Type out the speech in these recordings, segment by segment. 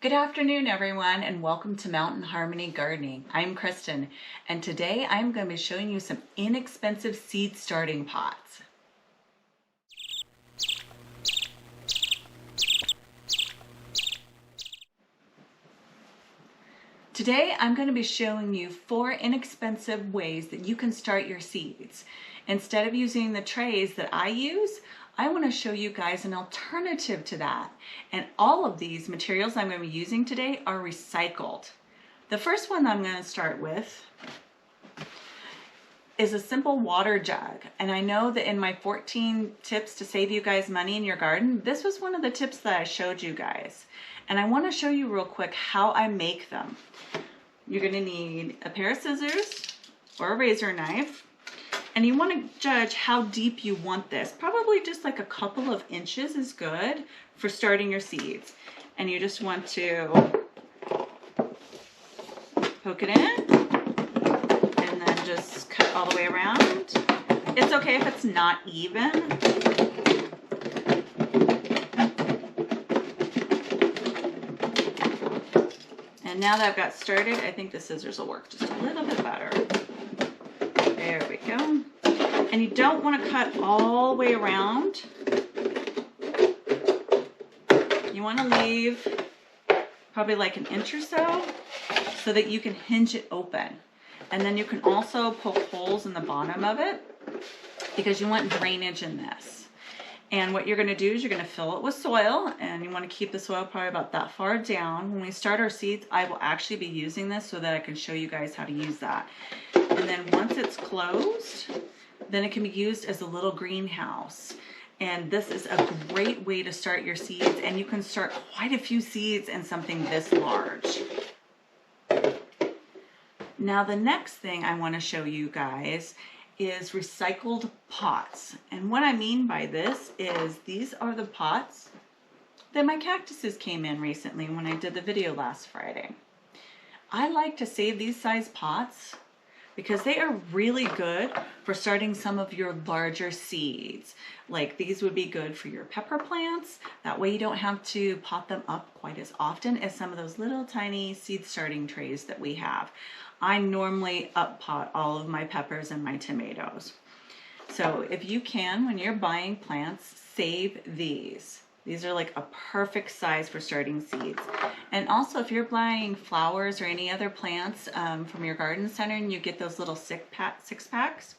Good afternoon, everyone, and welcome to Mountain Harmony Gardening. I'm Kristen, and today I'm going to be showing you some inexpensive seed starting pots. Today I'm going to be showing you 4 inexpensive ways that you can start your seeds. Instead of using the trays that I use, I want to show you guys an alternative to that. And all of these materials I'm going to be using today are recycled. The first one I'm going to start with is a simple water jug. And I know that in my 14 tips to save you guys money in your garden, this was one of the tips that I showed you guys. And I want to show you real quick how I make them. You're going to need a pair of scissors or a razor knife. And you want to judge how deep you want this. Probably just like a couple of inches is good for starting your seeds. And you just want to poke it in and then just cut all the way around. It's okay if it's not even. And now that I've got started, I think the scissors will work just a little bit better. There we go. And you don't want to cut all the way around. You want to leave probably like an inch or so that you can hinge it open. And then you can also poke holes in the bottom of it because you want drainage in this. And what you're going to do is you're going to fill it with soil, and you want to keep the soil probably about that far down. When we start our seeds, I will actually be using this so that I can show you guys how to use that. And then once it's closed, then it can be used as a little greenhouse. And this is a great way to start your seeds, and you can start quite a few seeds in something this large. Now the next thing I want to show you guys is recycled pots. And what I mean by this is these are the pots that my cactuses came in recently when I did the video last Friday. I like to save these size pots because they are really good for starting some of your larger seeds. Like these would be good for your pepper plants. That way you don't have to pot them up quite as often as some of those little tiny seed starting trays that we have. I normally up pot all of my peppers and my tomatoes. So if you can, when you're buying plants, save these. These are like a perfect size for starting seeds. And also if you're buying flowers or any other plants from your garden center and you get those little six packs,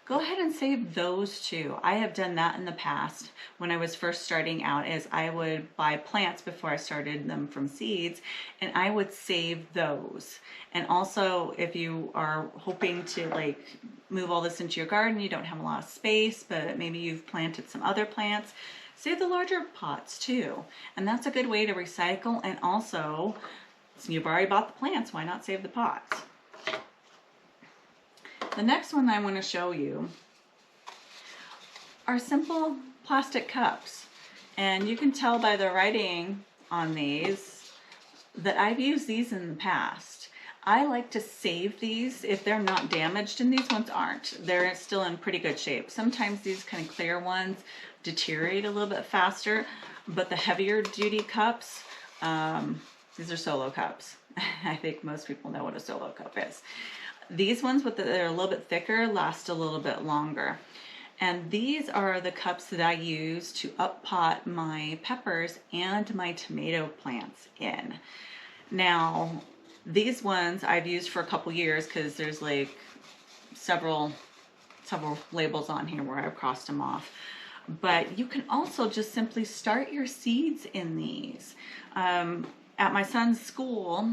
go ahead and save those too. I have done that in the past when I was first starting out, is I would buy plants before I started them from seeds, and I would save those. And also if you are hoping to like move all this into your garden, you don't have a lot of space, but maybe you've planted some other plants, save the larger pots too. And that's a good way to recycle, and also since you've already bought the plants, why not save the pots? The next one I want to show you are simple plastic cups. And you can tell by the writing on these that I've used these in the past. I like to save these if they're not damaged, and these ones aren't. They're still in pretty good shape. Sometimes these kind of clear ones deteriorate a little bit faster, but the heavier duty cups, these are Solo cups. I think most people know what a Solo cup is. These ones that are a little bit thicker last a little bit longer. And these are the cups that I use to up pot my peppers and my tomato plants in. Now, these ones I've used for a couple years because there's like several labels on here where I've crossed them off. But you can also just simply start your seeds in these. At my son's school,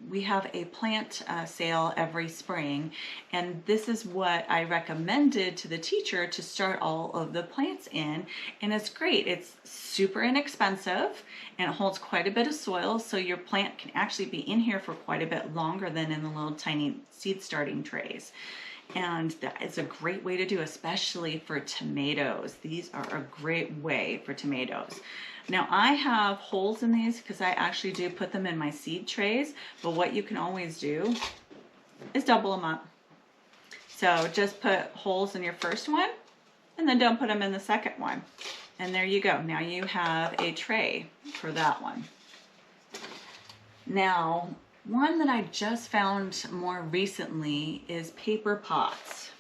we have a plant sale every spring, and this is what I recommended to the teacher to start all of the plants in, and it's great. It's super inexpensive and it holds quite a bit of soil, so your plant can actually be in here for quite a bit longer than in the little tiny seed starting trays. And that is a great way to do, especially for tomatoes. These are a great way for tomatoes. Now I have holes in these because I actually do put them in my seed trays, but what you can always do is double them up. So just put holes in your first one and then don't put them in the second one. And there you go. Now you have a tray for that one. Now, one that I just found more recently is paper pots.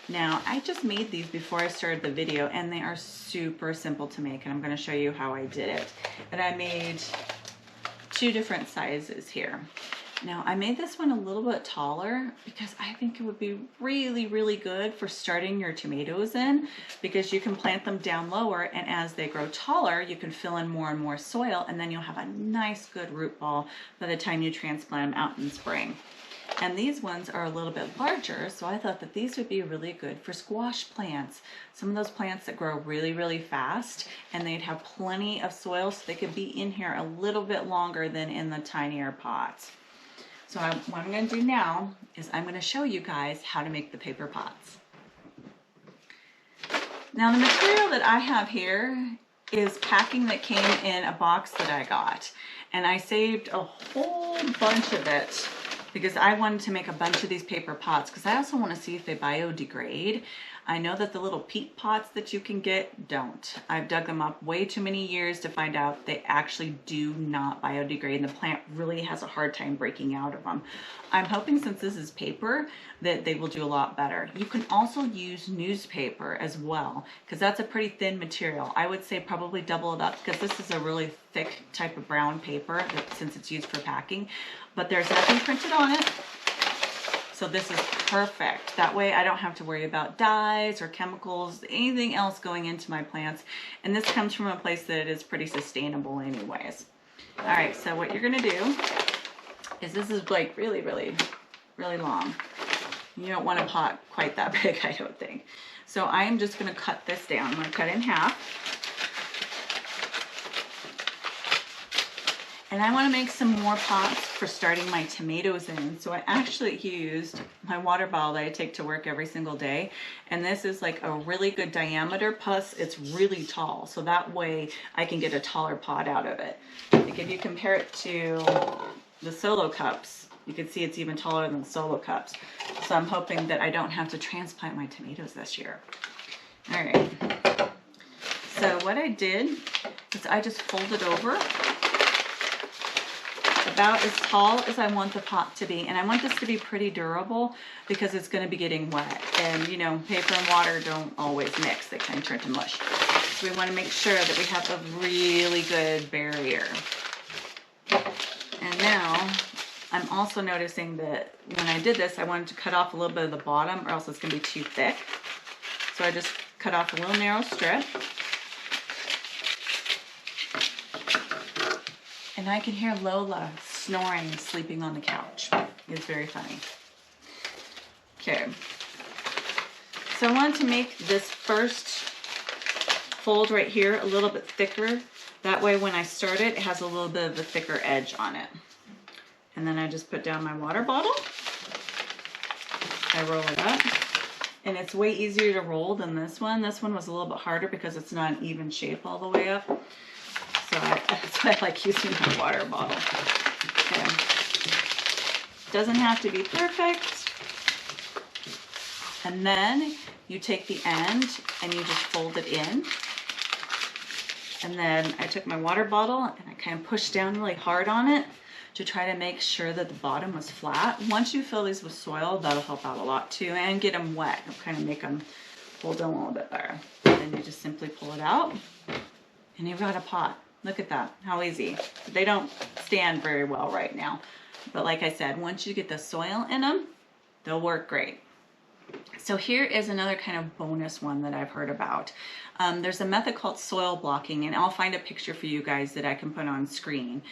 Now, I just made these before I started the video, and they are super simple to make, and I'm going to show you how I did it. And I made 2 different sizes here. Now, I made this one a little bit taller because I think it would be really, really good for starting your tomatoes in, because you can plant them down lower, and as they grow taller, you can fill in more and more soil, and then you'll have a nice, good root ball by the time you transplant them out in spring. And these ones are a little bit larger, so I thought that these would be really good for squash plants. Some of those plants that grow really, really fast, and they'd have plenty of soil, so they could be in here a little bit longer than in the tinier pots. So what I'm going to do now is I'm going to show you guys how to make the paper pots. Now, the material that I have here is packing that came in a box that I got, and I saved a whole bunch of it because I wanted to make a bunch of these paper pots, because I also want to see if they biodegrade. I know that the little peat pots that you can get don't. I've dug them up way too many years to find out they actually do not biodegrade, and the plant really has a hard time breaking out of them. I'm hoping, since this is paper, that they will do a lot better. You can also use newspaper as well, because that's a pretty thin material. I would say probably double it up, because this is a really thick type of brown paper since it's used for packing, but there's nothing printed on it. So this is perfect. That way I don't have to worry about dyes or chemicals, anything else going into my plants. And this comes from a place that is pretty sustainable anyways. All right, so what you're gonna do is, this is like really, really, really long. You don't want a pot quite that big, I don't think. So I am just gonna cut this down. I'm gonna cut it in half. And I want to make some more pots for starting my tomatoes in. So I actually used my water bottle that I take to work every single day. And this is like a really good diameter, plus it's really tall. So that way I can get a taller pot out of it. Like if you compare it to the Solo cups, you can see it's even taller than the Solo cups. So I'm hoping that I don't have to transplant my tomatoes this year. All right. So what I did is I just folded over about as tall as I want the pot to be. And I want this to be pretty durable because it's going to be getting wet. And you know, paper and water don't always mix. They kind of turn to mush. So we want to make sure that we have a really good barrier. And now I'm also noticing that when I did this, I wanted to cut off a little bit of the bottom, or else it's going to be too thick. So I just cut off a little narrow strip. And I can hear Lola snoring, sleeping on the couch. It's very funny. Okay. So I wanted to make this first fold right here a little bit thicker. That way when I start it, it has a little bit of a thicker edge on it. And then I just put down my water bottle. I roll it up. And it's way easier to roll than this one. This one was a little bit harder because it's not an even shape all the way up. So that's why I like using my water bottle. Okay. Doesn't have to be perfect. And then you take the end and you just fold it in. And then I took my water bottle and I kind of pushed down really hard on it to try to make sure that the bottom was flat. Once you fill these with soil, that'll help out a lot too, and get them wet. It'll kind of make them hold in a little bit better. And then you just simply pull it out and you've got a pot. Look at that, how easy. They don't stand very well right now. But like I said, once you get the soil in them, they'll work great. So here is another kind of bonus one that I've heard about. There's a method called soil blocking, and I'll find a picture for you guys that I can put on screen.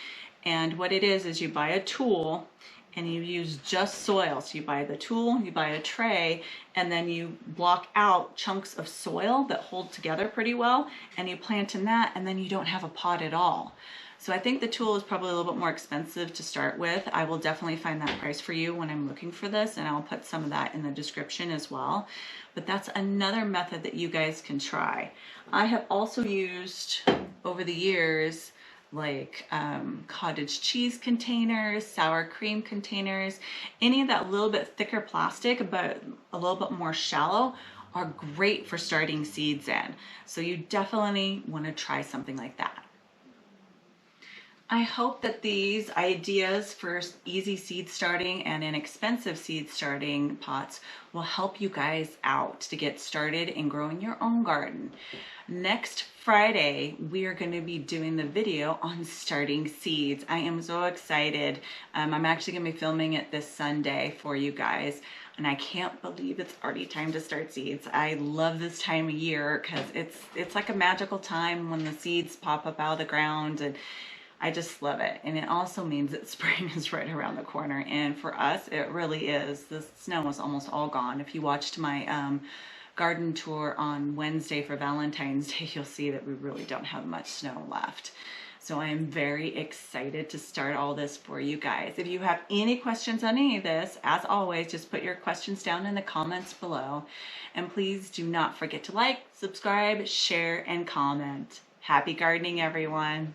And what it is you buy a tool and you use just soil. So you buy the tool, you buy a tray, and then you block out chunks of soil that hold together pretty well, and you plant in that, and then you don't have a pot at all. So I think the tool is probably a little bit more expensive to start with. I will definitely find that price for you when I'm looking for this, and I'll put some of that in the description as well. But that's another method that you guys can try. I have also used over the years like cottage cheese containers, sour cream containers, any of that little bit thicker plastic but a little bit more shallow are great for starting seeds in. So you definitely want to try something like that. I hope that these ideas for easy seed starting and inexpensive seed starting pots will help you guys out to get started in growing your own garden. Next Friday, we are going to be doing the video on starting seeds. I am so excited. I'm actually going to be filming it this Sunday for you guys. And I can't believe it's already time to start seeds. I love this time of year because it's like a magical time when the seeds pop up out of the ground, and I just love it. And it also means that spring is right around the corner. And for us, it really is. The snow is almost all gone. If you watched my garden tour on Wednesday for Valentine's Day, you'll see that we really don't have much snow left. So I am very excited to start all this for you guys. If you have any questions on any of this, as always, just put your questions down in the comments below. And please do not forget to like, subscribe, share, and comment. Happy gardening, everyone.